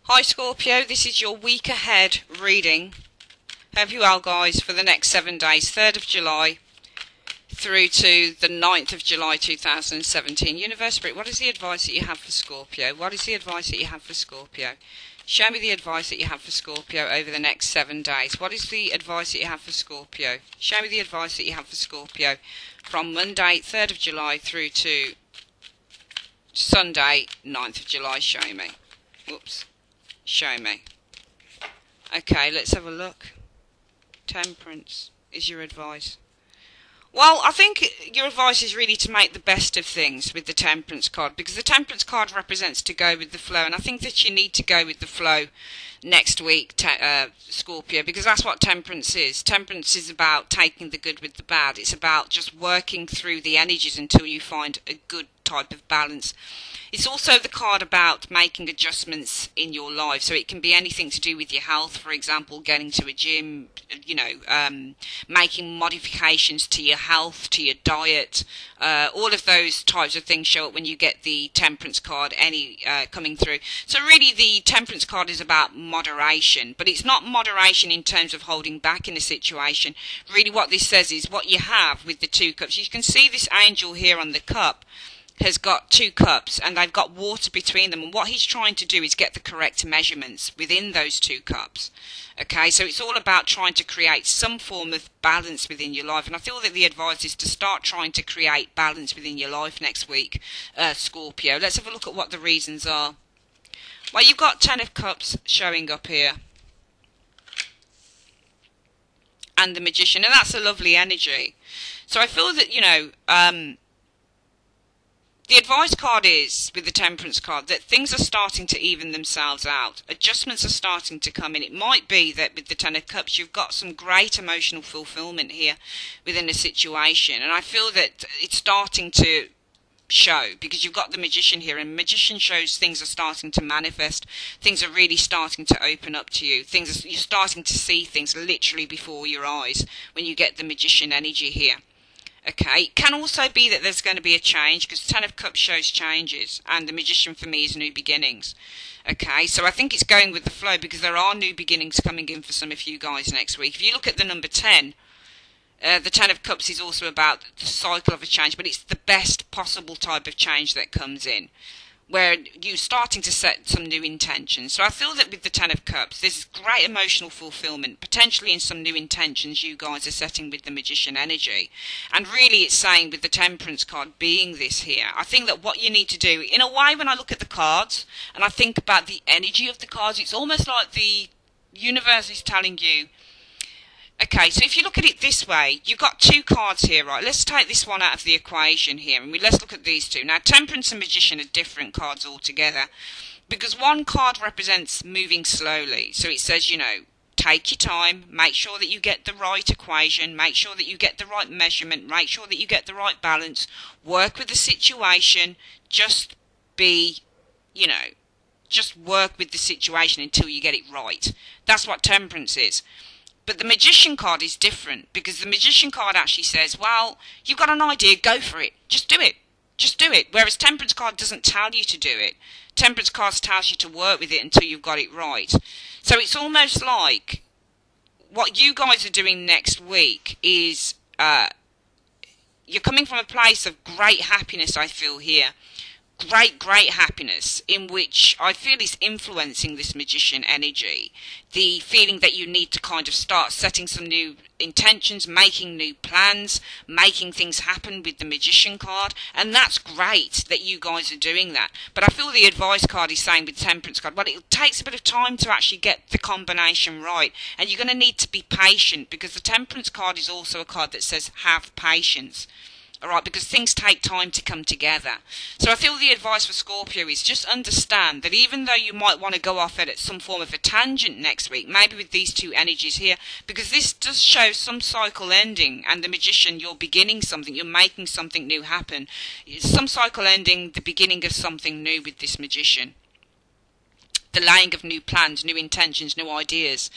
Hi Scorpio, this is your week ahead reading. Hope you well guys for the next 7 days, 3rd of July through to the 9th of July 2017. Universe Spirit, what is the advice that you have for Scorpio? What is the advice that you have for Scorpio? Show me the advice that you have for Scorpio over the next 7 days. What is the advice that you have for Scorpio? Show me the advice that you have for Scorpio from Monday 3rd of July through to Sunday 9th of July. Show me. Whoops. Show me. Okay, let's have a look. Temperance is your advice. Well, I think your advice is really to make the best of things with the Temperance card, because the Temperance card represents to go with the flow, and I think that you need to go with the flow next week, Scorpio, because that's what Temperance is. Temperance is about taking the good with the bad. It's about just working through the energies until you find a good type of balance. It's also the card about making adjustments in your life, so it can be anything to do with your health, for example, getting to a gym, making modifications to your health, to your diet. All of those types of things show up when you get the Temperance card coming through. So really the Temperance card is about moderation, but it's not moderation in terms of holding back in a situation. Really what this says is what you have with the 2 cups. You can see this angel here on the cup has got 2 cups and they've got water between them, and what he's trying to do is get the correct measurements within those 2 cups. Okay, so it's all about trying to create some form of balance within your life, and I feel that the advice is to start trying to create balance within your life next week, Scorpio. Let's have a look at what the reasons are. Well, you've got 10 of Cups showing up here and the Magician, and that's a lovely energy. So I feel that, the advice card is, with the Temperance card, that things are starting to even themselves out. Adjustments are starting to come in. It might be that with the 10 of Cups, you've got some great emotional fulfillment here within a situation. And I feel that it's starting to show, because you've got the Magician here, and Magician shows things are starting to manifest. Things are really starting to open up to you. You're starting to see things literally before your eyes when you get the Magician energy here. Okay, it can also be that there's going to be a change, because 10 of Cups shows changes, and the Magician for me is new beginnings. Okay, so I think it's going with the flow, because there are new beginnings coming in for some of you guys next week. If you look at the number 10, the 10 of Cups is also about the cycle of a change, but it's the best possible type of change that comes in, where you're starting to set some new intentions. So I feel that with the 10 of Cups, there's great emotional fulfillment, potentially in some new intentions you guys are setting with the Magician energy. And really it's saying, with the Temperance card being this here, I think that what you need to do, in a way, when I look at the cards, and I think about the energy of the cards, it's almost like the universe is telling you, okay, so if you look at it this way, you've got 2 cards here, right? Let's take this one out of the equation here, and let's look at these 2. Now, Temperance and Magician are different cards altogether, because one card represents moving slowly. So it says, take your time, make sure that you get the right equation, make sure that you get the right measurement, make sure that you get the right balance, work with the situation, just be, just work with the situation until you get it right. That's what Temperance is. But the Magician card is different, because the Magician card actually says, well, you've got an idea, go for it. Just do it. Just do it. Whereas Temperance card doesn't tell you to do it. Temperance card tells you to work with it until you've got it right. So it's almost like what you guys are doing next week is you're coming from a place of great happiness, I feel here. Great happiness, in which I feel is influencing this Magician energy. The feeling that you need to kind of start setting some new intentions, making new plans, making things happen with the Magician card, and that's great that you guys are doing that. But I feel the advice card is saying with Temperance card, well, it takes a bit of time to actually get the combination right, and you're going to need to be patient, because the Temperance card is also a card that says have patience. Alright, because things take time to come together. So I feel the advice for Scorpio is just understand that even though you might want to go off at some form of a tangent next week, maybe with these 2 energies here, because this does show some cycle ending, and the Magician, you're beginning something, you're making something new happen. Some cycle ending, the beginning of something new with this Magician. The laying of new plans, new intentions, new ideas.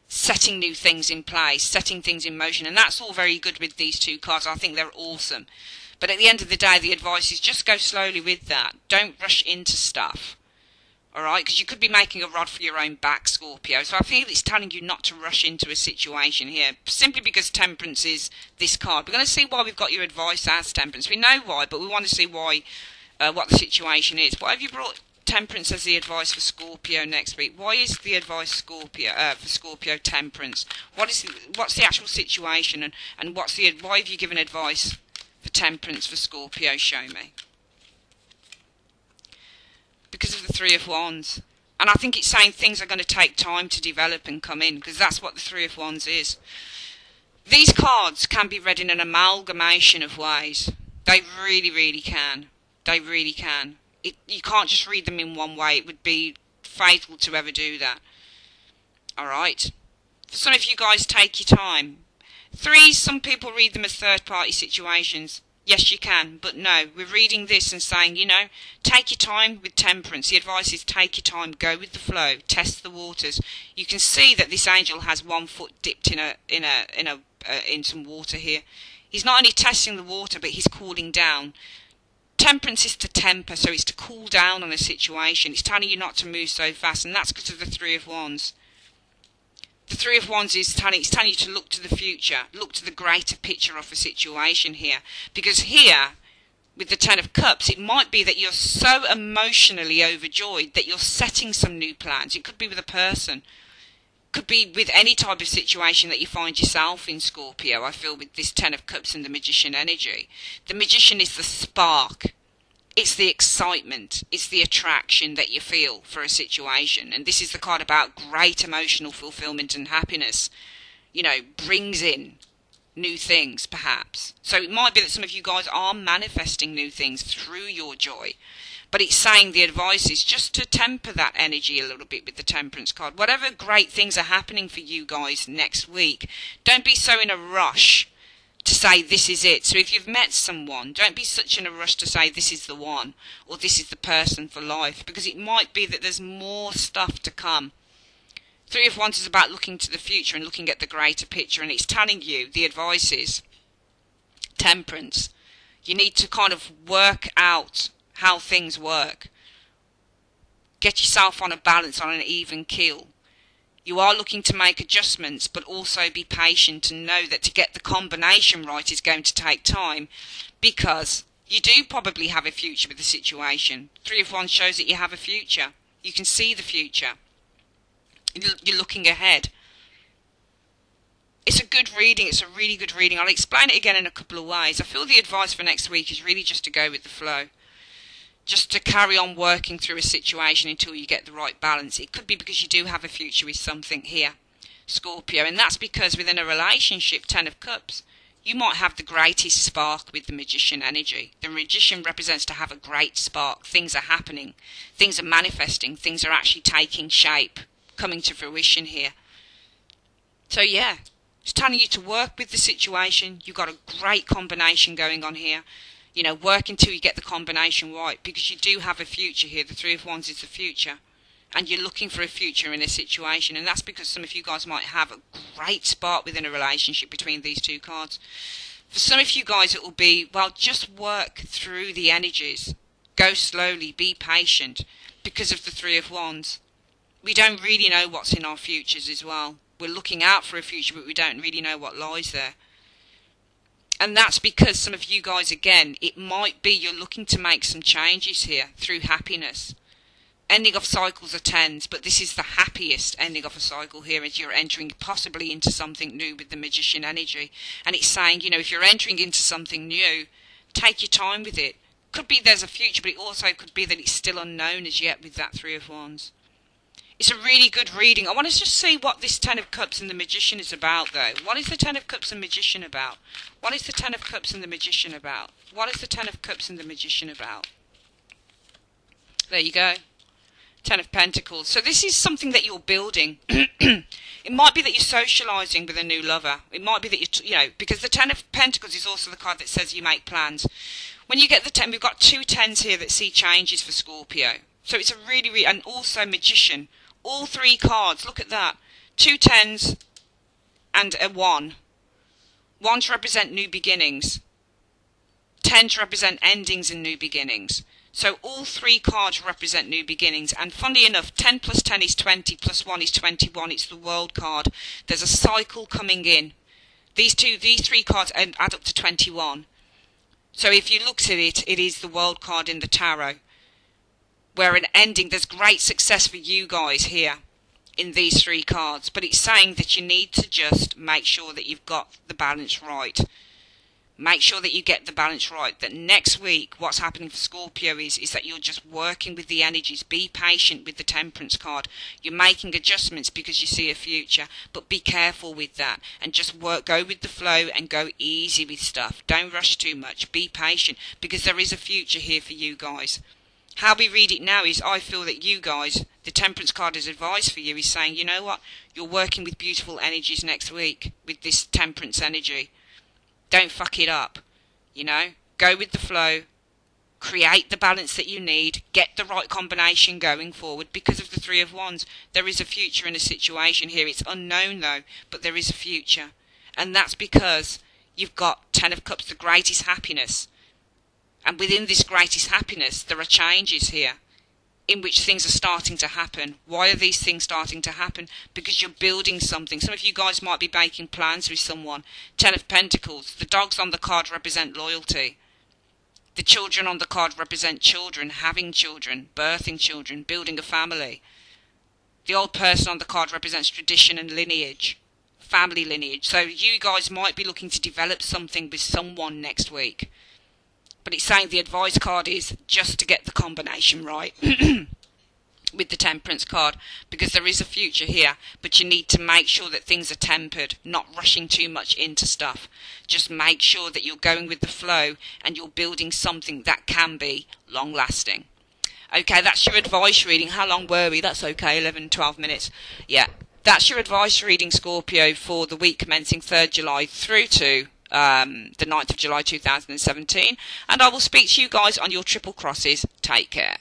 Setting new things in place, setting things in motion, and that's all very good with these 2 cards. I think they're awesome. But at the end of the day, the advice is just go slowly with that. Don't rush into stuff. Alright, because you could be making a rod for your own back, Scorpio. So I feel it's telling you not to rush into a situation here, simply because Temperance is this card. We're going to see why we've got your advice as Temperance. We know why, but we want to see why, what the situation is. Why have you brought Temperance as the advice for Scorpio next week? Why is the advice Scorpio for Scorpio Temperance? What's the actual situation, and why have you given advice for Temperance for Scorpio? Show me. Because of the Three of Wands. And I think it's saying things are going to take time to develop and come in, because that's what the Three of Wands is. These cards can be read in an amalgamation of ways. They really, really can. They really can. You can't just read them in one way. It would be fatal to ever do that. Alright? For some of you guys, take your time. Threes, some people read them as third-party situations. Yes, you can, but no, we're reading this and saying, you know, take your time with Temperance. The advice is take your time, go with the flow, test the waters. You can see that this angel has one foot dipped in some water here. He's not only testing the water, but he's cooling down. Temperance is to temper, so it's to cool down on a situation. It's telling you not to move so fast, and that's because of the Three of Wands. The Three of Wands is telling you to look to the future, look to the greater picture of a situation here. Because here, with the Ten of Cups, it might be that you're so emotionally overjoyed that you're setting some new plans. It could be with a person. It could be with any type of situation that you find yourself in, Scorpio. I feel with this Ten of Cups and the Magician energy. The Magician is the spark. It's the excitement, it's the attraction that you feel for a situation. And this is the card about great emotional fulfillment and happiness. You know, brings in new things, perhaps. So it might be that some of you guys are manifesting new things through your joy. But it's saying the advice is just to temper that energy a little bit with the Temperance card. Whatever great things are happening for you guys next week, don't be so in a rush to say this is it. So if you've met someone, don't be such in a rush to say this is the one or this is the person for life, because it might be that there's more stuff to come. Three of Wands is about looking to the future and looking at the greater picture, and it's telling you the advice is Temperance. You need to kind of work out how things work. Get yourself on a balance, on an even keel. You are looking to make adjustments, but also be patient and know that to get the combination right is going to take time, because you do probably have a future with the situation. Three of Wands shows that you have a future. You can see the future. You're looking ahead. It's a good reading. It's a really good reading. I'll explain it again in a couple of ways. I feel the advice for next week is really just to go with the flow. Just to carry on working through a situation until you get the right balance. It could be because you do have a future with something here, Scorpio, and that's because within a relationship, Ten of Cups, you might have the greatest spark with the Magician energy. The Magician represents to have a great spark. Things are happening. Things are manifesting. Things are actually taking shape, coming to fruition here. So yeah, it's telling you to work with the situation. You've got a great combination going on here. You know, work until you get the combination right, because you do have a future here. The Three of Wands is the future. And you're looking for a future in a situation. And that's because some of you guys might have a great spark within a relationship between these two cards. For some of you guys, it will be, well, just work through the energies. Go slowly, be patient, because of the Three of Wands. We don't really know what's in our futures as well. We're looking out for a future, but we don't really know what lies there. And that's because some of you guys, again, it might be you're looking to make some changes here through happiness. Ending of cycles are tens, but this is the happiest ending of a cycle here, as you're entering possibly into something new with the Magician energy. And it's saying, you know, if you're entering into something new, take your time with it. Could be there's a future, but it also could be that it's still unknown as yet with that Three of Wands. It's a really good reading. I want to just see what this Ten of Cups and the Magician is about, though. What is the Ten of Cups and Magician about? What is the Ten of Cups and the Magician about? What is the Ten of Cups and the Magician about? There you go. Ten of Pentacles. So this is something that you're building. It might be that you're socialising with a new lover. It might be that you know, because the Ten of Pentacles is also the card that says you make plans. When you get the 10, we've got two tens here that see changes for Scorpio. So it's a really, and also Magician. All three cards, look at that. Two tens and a one. Ones represent new beginnings. Tens represent endings and new beginnings. So all 3 cards represent new beginnings, and funnily enough, 10 plus 10 is 20, plus 1 is 21, it's the World card. There's a cycle coming in. These 3 cards add up to 21. So if you looked at it, it is the World card in the Tarot, where an ending, there's great success for you guys here in these 3 cards, but it's saying that you need to just make sure that you've got the balance right. Make sure that you get the balance right. That next week, what's happening for Scorpio is that you're just working with the energies. Be patient with the Temperance card. You're making adjustments because you see a future, but be careful with that and just go with the flow and go easy with stuff. Don't rush too much. Be patient because there is a future here for you guys. How we read it now is, I feel that you guys, the Temperance card as advice for you is saying, you know what, you're working with beautiful energies next week with this Temperance energy. Don't fuck it up, you know. Go with the flow, create the balance that you need, get the right combination going forward because of the 3 of Wands. There is a future in a situation here. It's unknown though, but there is a future. And that's because you've got 10 of Cups, the greatest happiness. And within this greatest happiness, there are changes here in which things are starting to happen. Why are these things starting to happen? Because you're building something. Some of you guys might be making plans with someone. 10 of Pentacles. The dogs on the card represent loyalty. The children on the card represent children, having children, birthing children, building a family. The old person on the card represents tradition and lineage, family lineage. So you guys might be looking to develop something with someone next week. But it's saying the advice card is just to get the combination right with the Temperance card, because there is a future here, but you need to make sure that things are tempered, not rushing too much into stuff. Just make sure that you're going with the flow and you're building something that can be long-lasting. Okay, that's your advice reading. How long were we? That's okay, 11, 12 minutes. Yeah, that's your advice reading, Scorpio, for the week commencing 3rd July through to the 9th of July 2017, and I will speak to you guys on your triple crosses. Take care.